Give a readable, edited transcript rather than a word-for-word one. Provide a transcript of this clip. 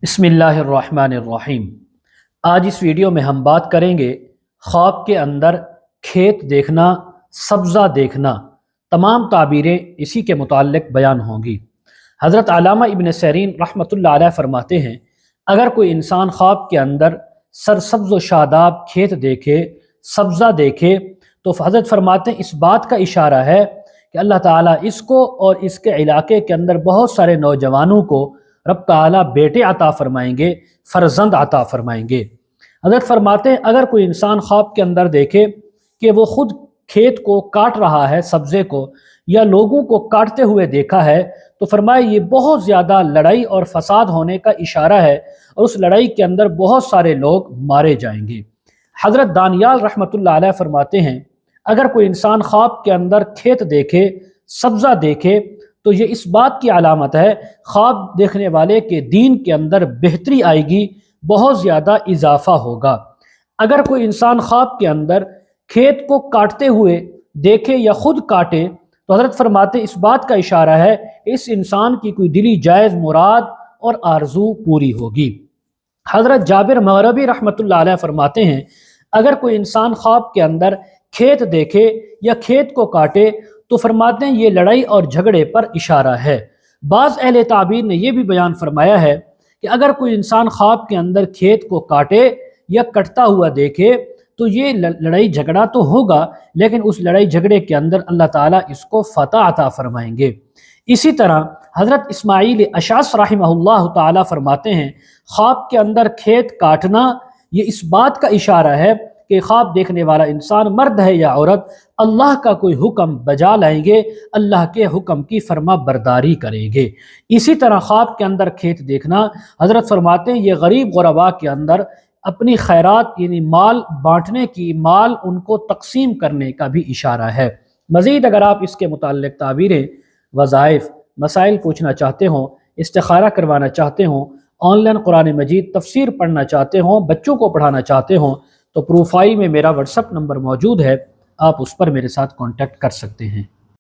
بسم اللہ الرحمن الرحیم۔ آج اس ویڈیو میں ہم بات کریں گے خواب کے اندر کھیت دیکھنا، سبزہ دیکھنا، تمام تعبیریں اسی کے متعلق بیان ہوں گی۔ حضرت علامہ ابن سیرین رحمۃ اللہ علیہ فرماتے ہیں، اگر کوئی انسان خواب کے اندر سرسبز و شاداب کھیت دیکھے، سبزہ دیکھے، تو حضرت فرماتے ہیں اس بات کا اشارہ ہے کہ اللہ تعالیٰ اس کو اور اس کے علاقے کے اندر بہت سارے نوجوانوں کو رب تعالیٰ بیٹے عطا فرمائیں گے، فرزند عطا فرمائیں گے۔ حضرت فرماتے ہیں اگر کوئی انسان خواب کے اندر دیکھے کہ وہ خود کھیت کو کاٹ رہا ہے، سبزے کو، یا لوگوں کو کاٹتے ہوئے دیکھا ہے، تو فرمایا یہ بہت زیادہ لڑائی اور فساد ہونے کا اشارہ ہے، اور اس لڑائی کے اندر بہت سارے لوگ مارے جائیں گے۔ حضرت دانیال رحمۃ اللہ علیہ فرماتے ہیں اگر کوئی انسان خواب کے اندر کھیت دیکھے، سبزہ دیکھے، تو یہ اس بات کی علامت ہے خواب دیکھنے والے کے دین کے اندر بہتری آئے گی، بہت زیادہ اضافہ ہوگا۔ اگر کوئی انسان خواب کے اندر کھیت کو کاٹتے ہوئے دیکھے یا خود کاٹے، تو حضرت فرماتے اس بات کا اشارہ ہے اس انسان کی کوئی دلی جائز مراد اور آرزو پوری ہوگی۔ حضرت جابر مغربی رحمۃ اللہ علیہ فرماتے ہیں اگر کوئی انسان خواب کے اندر کھیت دیکھے یا کھیت کو کاٹے تو فرماتے ہیں یہ لڑائی اور جھگڑے پر اشارہ ہے۔ بعض اہل تعبیر نے یہ بھی بیان فرمایا ہے کہ اگر کوئی انسان خواب کے اندر کھیت کو کاٹے یا کٹتا ہوا دیکھے تو یہ لڑائی جھگڑا تو ہوگا، لیکن اس لڑائی جھگڑے کے اندر اللہ تعالیٰ اس کو فتح عطا فرمائیں گے۔ اسی طرح حضرت اسماعیل اشعث رحمہ اللہ تعالیٰ فرماتے ہیں خواب کے اندر کھیت کاٹنا یہ اس بات کا اشارہ ہے کہ خواب دیکھنے والا انسان مرد ہے یا عورت اللہ کا کوئی حکم بجا لائیں گے، اللہ کے حکم کی فرما برداری کریں گے۔ اسی طرح خواب کے اندر کھیت دیکھنا حضرت فرماتے ہیں یہ غریب غربا کے اندر اپنی خیرات یعنی مال بانٹنے کی، مال ان کو تقسیم کرنے کا بھی اشارہ ہے۔ مزید اگر آپ اس کے متعلق تعبیریں، وظائف، مسائل پوچھنا چاہتے ہوں، استخارہ کروانا چاہتے ہوں، آن لائن قرآن مجید تفسیر پڑھنا چاہتے ہوں، بچوں کو پڑھانا چاہتے ہوں، تو پروفائل میں میرا واٹس ایپ نمبر موجود ہے، آپ اس پر میرے ساتھ کانٹیکٹ کر سکتے ہیں۔